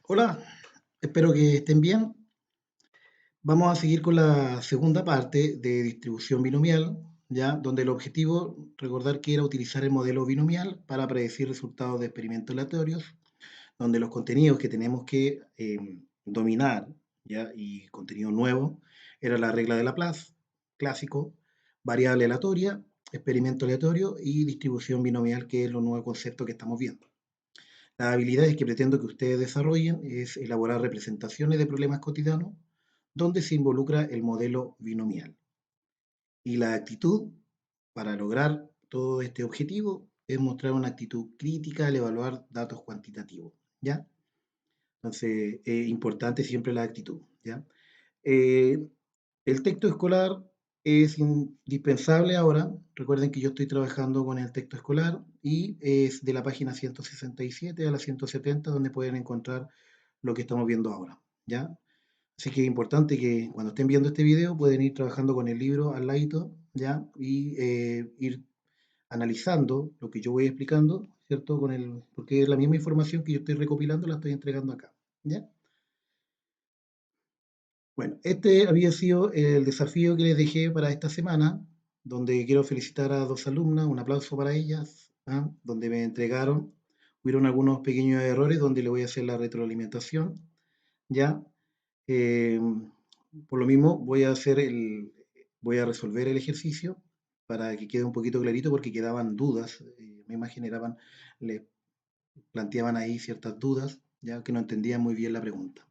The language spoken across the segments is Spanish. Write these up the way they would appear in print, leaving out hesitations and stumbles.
Hola, espero que estén bien. Vamos a seguir con la segunda parte de distribución binomial, ya, donde el objetivo, recordar que era utilizar el modelo binomial para predecir resultados de experimentos aleatorios, donde los contenidos que tenemos que dominar, ya, y contenido nuevo, era la regla de Laplace, clásico, variable aleatoria, experimento aleatorio y distribución binomial, que es lo nuevo concepto que estamos viendo. Las habilidades que pretendo que ustedes desarrollen es elaborar representaciones de problemas cotidianos donde se involucra el modelo binomial. Y la actitud para lograr todo este objetivo es mostrar una actitud crítica al evaluar datos cuantitativos, ¿ya? Entonces, es importante siempre la actitud, ¿ya? Eh, el texto escolar es indispensable ahora. Recuerden que yo estoy trabajando con el texto escolar y es de la página 167 a la 170 donde pueden encontrar lo que estamos viendo ahora, ¿ya? Así que es importante que cuando estén viendo este video pueden ir trabajando con el libro al ladito, ¿ya? Y ir analizando lo que yo voy explicando, ¿cierto? Porque es la misma información que yo estoy recopilando, la estoy entregando acá, ¿ya? Bueno, este había sido el desafío que les dejé para esta semana, donde quiero felicitar a dos alumnas, un aplauso para ellas, ¿ah? Donde me entregaron, hubieron algunos pequeños errores donde le voy a hacer la retroalimentación, ¿ya? Eh, por lo mismo, voy a resolver el ejercicio para que quede un poquito clarito porque quedaban dudas, me generaban, le planteaban ahí ciertas dudas, ya que no entendían muy bien la pregunta.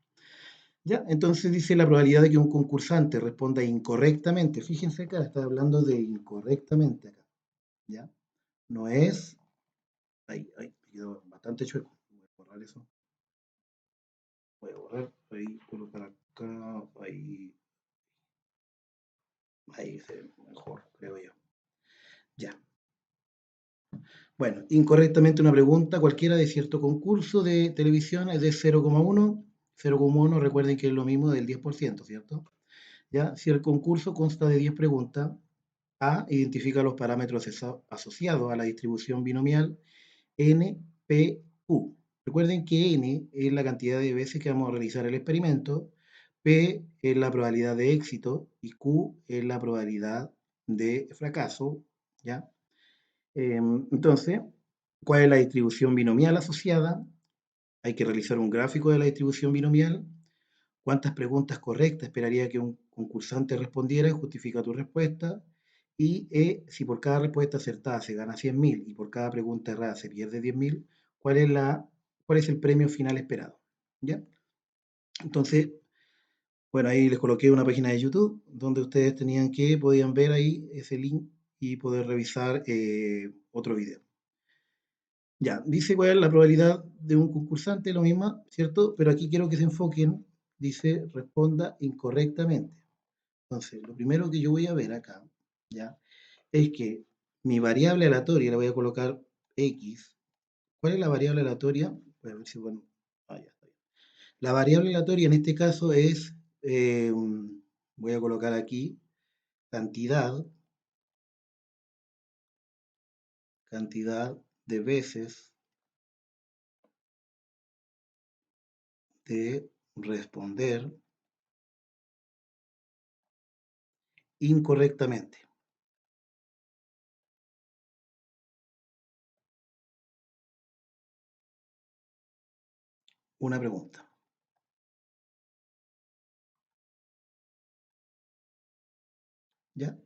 Ya, entonces dice la probabilidad de que un concursante responda incorrectamente. Fíjense acá, está hablando de incorrectamente acá. ¿Ya? No es. Ahí, me quedó bastante chueco. Voy a borrar eso. Voy a borrar, ahí, colocar acá, ahí se ve mejor, creo yo. Ya. Bueno, incorrectamente una pregunta cualquiera de cierto concurso de televisión es de 0,1. 0,1, recuerden que es lo mismo del 10%, ¿cierto? ¿Ya? Si el concurso consta de 10 preguntas, A identifica los parámetros asociados a la distribución binomial NPU. Recuerden que N es la cantidad de veces que vamos a realizar el experimento, P es la probabilidad de éxito y Q es la probabilidad de fracaso, ¿ya? Entonces, ¿cuál es la distribución binomial asociada? Hay que realizar un gráfico de la distribución binomial. ¿Cuántas preguntas correctas esperaría que un concursante respondiera? Justifica tu respuesta. Y si por cada respuesta acertada se gana 100.000 y por cada pregunta errada se pierde 10.000, ¿cuál es el premio final esperado? ¿Ya? Entonces, bueno, ahí les coloqué una página de YouTube donde ustedes podían ver ahí ese link y poder revisar otro video. Ya, dice cuál es la probabilidad de un concursante, lo mismo, ¿cierto? Pero aquí quiero que se enfoquen, dice, responda incorrectamente. Entonces, lo primero que yo voy a ver acá, ¿ya? Es que mi variable aleatoria, le voy a colocar X. ¿Cuál es la variable aleatoria? Voy a ver si, bueno, ya está bien. La variable aleatoria en este caso es, voy a colocar aquí, cantidad, cantidad de veces de responder incorrectamente una pregunta. ¿Ya?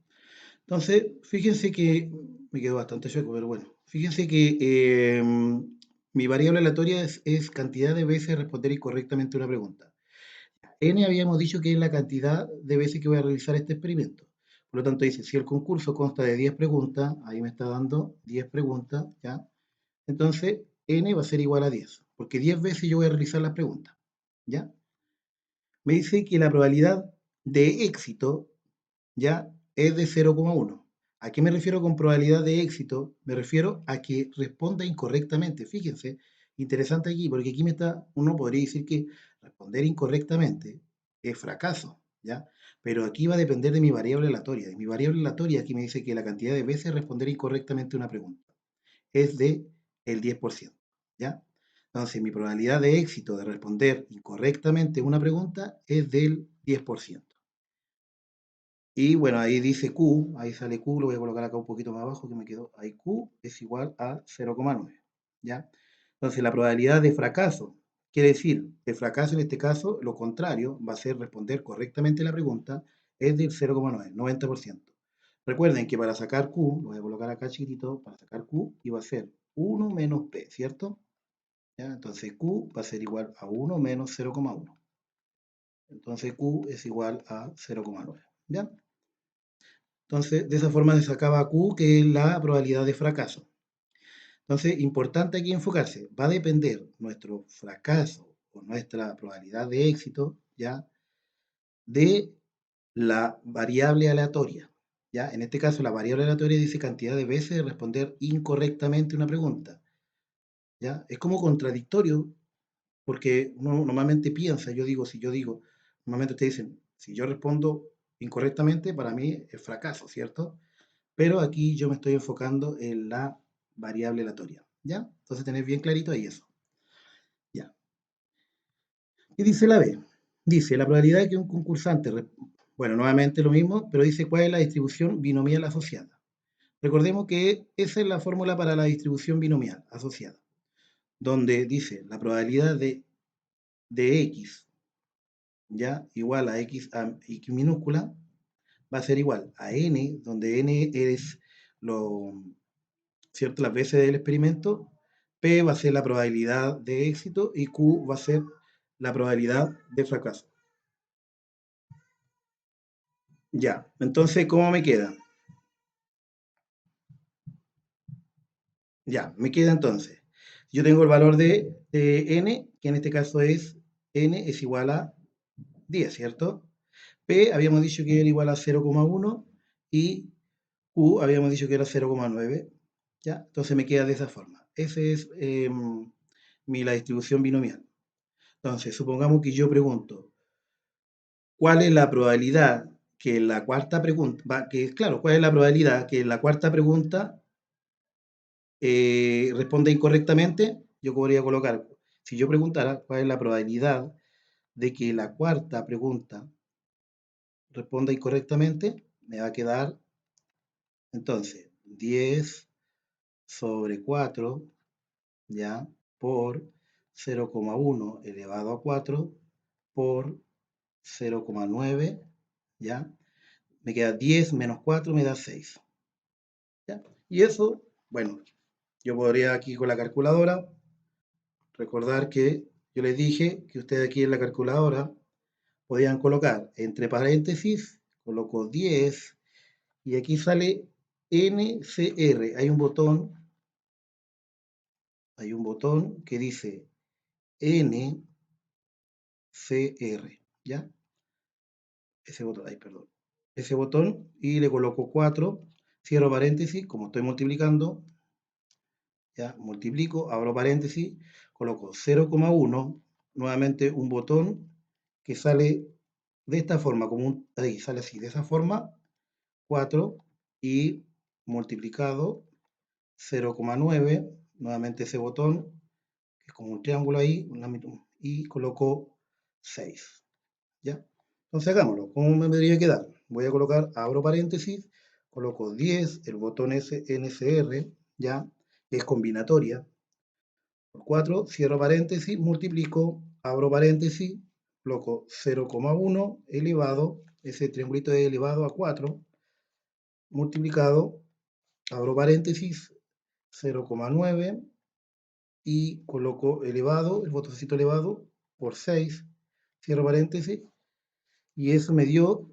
Entonces, fíjense que me quedó bastante chueco, pero bueno. Fíjense que mi variable aleatoria es cantidad de veces responder incorrectamente una pregunta. N habíamos dicho que es la cantidad de veces que voy a realizar este experimento. Por lo tanto, dice, si el concurso consta de 10 preguntas, ahí me está dando 10 preguntas, ¿ya? Entonces, N va a ser igual a 10, porque 10 veces yo voy a realizar las preguntas, ¿ya? Me dice que la probabilidad de éxito, ¿ya? Es de 0,1. ¿A qué me refiero con probabilidad de éxito? Me refiero a que responda incorrectamente. Fíjense, interesante aquí, porque aquí uno podría decir que responder incorrectamente es fracaso, ¿ya? Pero aquí va a depender de mi variable aleatoria. Y mi variable aleatoria aquí me dice que la cantidad de veces responder incorrectamente una pregunta es de el 10%, ¿ya? Entonces, mi probabilidad de éxito de responder incorrectamente una pregunta es del 10%. Y bueno, ahí dice Q, ahí sale Q, lo voy a colocar acá un poquito más abajo que me quedó. Ahí Q es igual a 0,9. ¿Ya? Entonces, la probabilidad de fracaso, quiere decir, de fracaso en este caso, lo contrario, va a ser responder correctamente la pregunta, es del 0,9, 90%. Recuerden que para sacar Q, lo voy a colocar acá chiquitito, para sacar Q, iba a ser 1 menos P, ¿cierto? ¿Ya? Entonces Q va a ser igual a 1 menos 0,1. Entonces Q es igual a 0,9. ¿Ya? Entonces, de esa forma se sacaba Q, que es la probabilidad de fracaso. Entonces, importante aquí enfocarse, va a depender nuestro fracaso o nuestra probabilidad de éxito, ¿ya? De la variable aleatoria, ¿ya? En este caso, la variable aleatoria dice cantidad de veces de responder incorrectamente una pregunta, ¿ya? Es como contradictorio, porque uno normalmente piensa, si yo digo, normalmente te dicen, si yo respondo incorrectamente, para mí es fracaso, ¿cierto? Pero aquí yo me estoy enfocando en la variable aleatoria, ¿ya? Entonces tenés bien clarito ahí eso, ¿ya? ¿Qué dice la B? Dice, la probabilidad de que un concursante, bueno, nuevamente lo mismo, pero dice cuál es la distribución binomial asociada. Recordemos que esa es la fórmula para la distribución binomial asociada, donde dice la probabilidad de X, ¿ya? Igual a X minúscula, va a ser igual a N, donde N es lo, ¿cierto? Las veces del experimento, P va a ser la probabilidad de éxito y Q va a ser la probabilidad de fracaso. Ya, entonces, ¿cómo me queda? Ya, me queda entonces. Yo tengo el valor de n, que en este caso n es igual a 10, ¿cierto? P habíamos dicho que era igual a 0,1 y Q habíamos dicho que era 0,9. ¿Ya? Entonces me queda de esa forma. Esa es la distribución binomial. Entonces, supongamos que yo pregunto, ¿cuál es la probabilidad que en la cuarta pregunta, claro, cuál es la probabilidad que en la cuarta pregunta responda incorrectamente? Yo podría colocar, si yo preguntara cuál es la probabilidad de que la cuarta pregunta responda incorrectamente, me va a quedar entonces 10 sobre 4, ¿ya? Por 0,1 elevado a 4 por 0,9, ¿ya? Me queda 10 menos 4, me da 6. ¿Ya? Y eso, bueno, yo podría aquí con la calculadora recordar que yo les dije que ustedes aquí en la calculadora podían colocar entre paréntesis, coloco 10 y aquí sale NCR. Hay un botón que dice NCR, ¿ya? Ese botón, ay, perdón. Ese botón y le coloco 4, cierro paréntesis, como estoy multiplicando, ya multiplico, abro paréntesis, coloco 0,1, nuevamente un botón que sale de esta forma, ahí sale así, de esa forma, 4 y multiplicado 0,9, nuevamente ese botón, que es como un triángulo ahí, y coloco 6, ¿ya? Entonces hagámoslo, ¿cómo me debería quedar? Voy a colocar, abro paréntesis, coloco 10, el botón NCR, ¿ya? Que es combinatoria, por 4, cierro paréntesis, multiplico, abro paréntesis, coloco 0,1 elevado, ese triangulito es elevado a 4, multiplicado, abro paréntesis, 0,9 y coloco elevado, el botoncito elevado, por 6, cierro paréntesis, y eso me dio,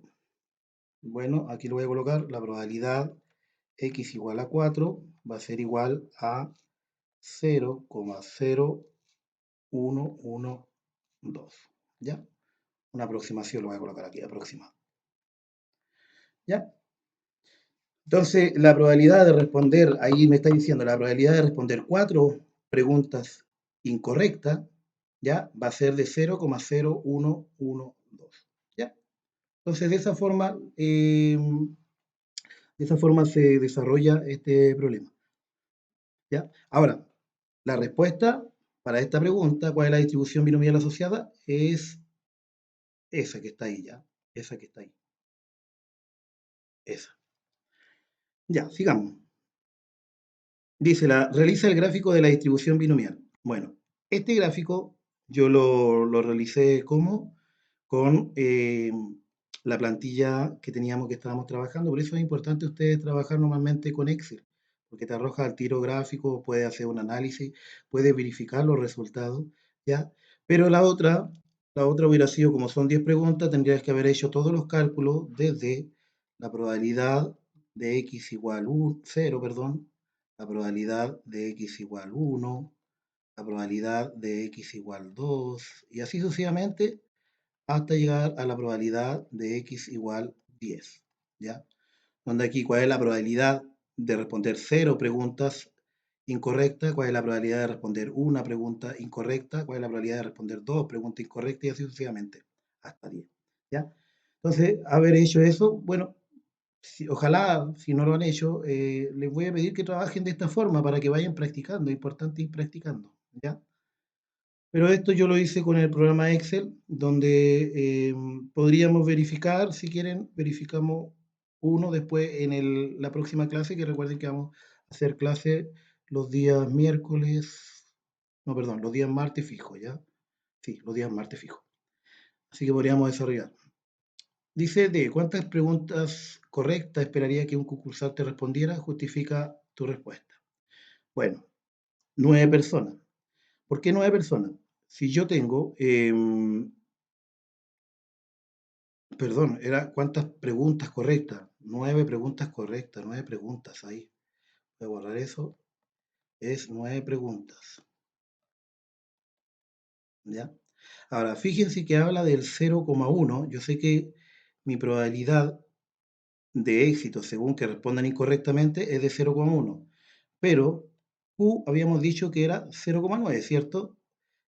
bueno, aquí lo voy a colocar, la probabilidad x igual a 4 va a ser igual a 0,0112, ¿ya? Una aproximación lo voy a colocar aquí, aproximado, ¿ya? Entonces, la probabilidad de responder, ahí me está diciendo, la probabilidad de responder 4 preguntas incorrectas, ¿ya? Va a ser de 0,0112, ¿ya? Entonces, de esa forma se desarrolla este problema, ¿ya? Ahora, la respuesta Para esta pregunta, ¿cuál es la distribución binomial asociada? Es esa que está ahí ya, esa que está ahí, esa. Ya, sigamos. Dice, realiza el gráfico de la distribución binomial. Bueno, este gráfico yo lo realicé como con la plantilla que teníamos que estábamos trabajando. Por eso es importante ustedes trabajar normalmente con Excel, porque te arroja el tiro gráfico, puede hacer un análisis, puede verificar los resultados, ¿ya? Pero la otra hubiera sido, como son 10 preguntas, tendrías que haber hecho todos los cálculos desde la probabilidad de x igual 0, perdón, la probabilidad de x igual 1, la probabilidad de x igual 2, y así sucesivamente hasta llegar a la probabilidad de x igual 10, ¿ya? Donde aquí, ¿cuál es la probabilidad de responder 0 preguntas incorrectas? ¿Cuál es la probabilidad de responder una pregunta incorrecta? ¿Cuál es la probabilidad de responder 2 preguntas incorrectas? Y así sucesivamente, hasta 10, ¿ya? Entonces, haber hecho eso, bueno, ojalá, si no lo han hecho, les voy a pedir que trabajen de esta forma para que vayan practicando. Es importante ir practicando, ¿ya? Pero esto yo lo hice con el programa Excel, donde podríamos verificar, si quieren, verificamos uno después en la próxima clase, que recuerden que vamos a hacer clase los días miércoles, no, perdón, los días martes fijos, ¿ya? Sí, los días martes fijos. Así que podríamos desarrollar. Dice de cuántas preguntas correctas esperaría que un concursante respondiera, justifica tu respuesta. Bueno, 9 personas. ¿Por qué 9 personas? Si yo tengo, perdón, era cuántas preguntas correctas. 9 preguntas correctas, 9 preguntas ahí. Voy a borrar eso. Es 9 preguntas. ¿Ya? Ahora, fíjense que habla del 0,1. Yo sé que mi probabilidad de éxito, según que respondan incorrectamente, es de 0,1. Pero Q habíamos dicho que era 0,9, ¿cierto?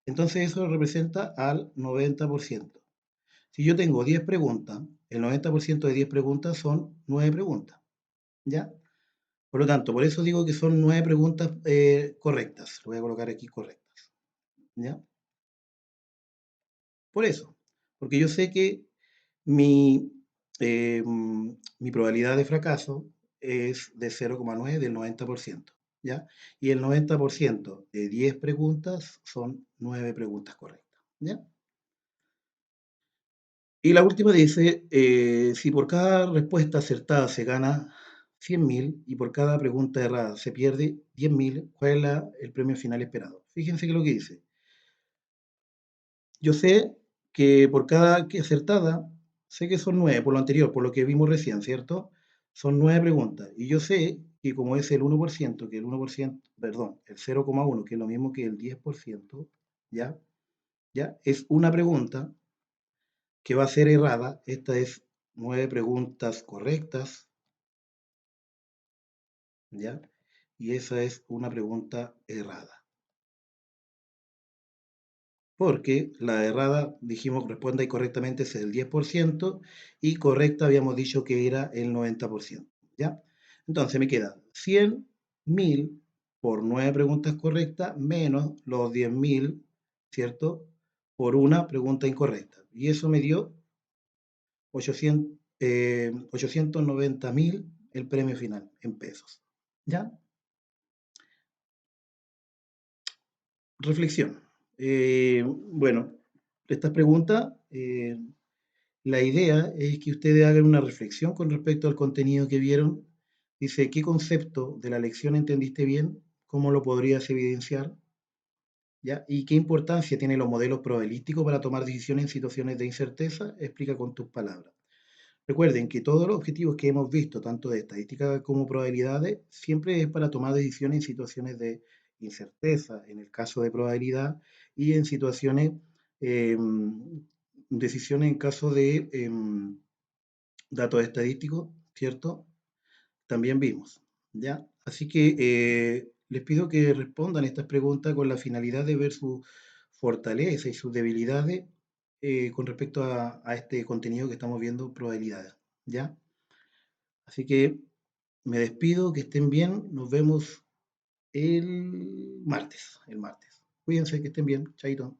Entonces eso representa al 90%. Si yo tengo 10 preguntas, el 90% de 10 preguntas son 9 preguntas, ¿ya? Por lo tanto, por eso digo que son 9 preguntas correctas. Lo voy a colocar aquí correctas, ¿ya? Por eso, porque yo sé que mi, mi probabilidad de fracaso es de 0,9 del 90%, ¿ya? Y el 90% de 10 preguntas son 9 preguntas correctas, ¿ya? Y la última dice, si por cada respuesta acertada se gana 100.000 y por cada pregunta errada se pierde 10.000, ¿cuál es el premio final esperado? Fíjense que lo que dice. Yo sé que por cada que acertada, sé que son 9, por lo anterior, por lo que vimos recién, ¿cierto? Son 9 preguntas. Y yo sé que como es el 1%, que el 1%, perdón, el 0,1, que es lo mismo que el 10%, ¿ya? ¿Ya? Es una pregunta que va a ser errada. Esta es 9 preguntas correctas, ¿ya? Y esa es una pregunta errada. Porque la errada, dijimos, responda incorrectamente es el 10% y correcta habíamos dicho que era el 90%, ¿ya? Entonces me queda 100.000 por 9 preguntas correctas menos los 10.000, ¿cierto? Por una pregunta incorrecta. Y eso me dio 890.000 el premio final en pesos. ¿Ya? Reflexión. Bueno, esta pregunta, la idea es que ustedes hagan una reflexión con respecto al contenido que vieron. Dice, ¿qué concepto de la lección entendiste bien? ¿Cómo lo podrías evidenciar? ¿Ya? ¿Y qué importancia tienen los modelos probabilísticos para tomar decisiones en situaciones de incerteza? Explica con tus palabras. Recuerden que todos los objetivos que hemos visto, tanto de estadística como probabilidades, siempre es para tomar decisiones en situaciones de incerteza, en el caso de probabilidad, y en situaciones, eh, decisiones en caso de datos estadísticos, ¿cierto? También vimos, ¿ya? Así que les pido que respondan estas preguntas con la finalidad de ver su fortaleza y sus debilidades con respecto a este contenido que estamos viendo, probabilidades, ¿ya? Así que me despido, que estén bien, nos vemos el martes, el martes. Cuídense, que estén bien. Chaito.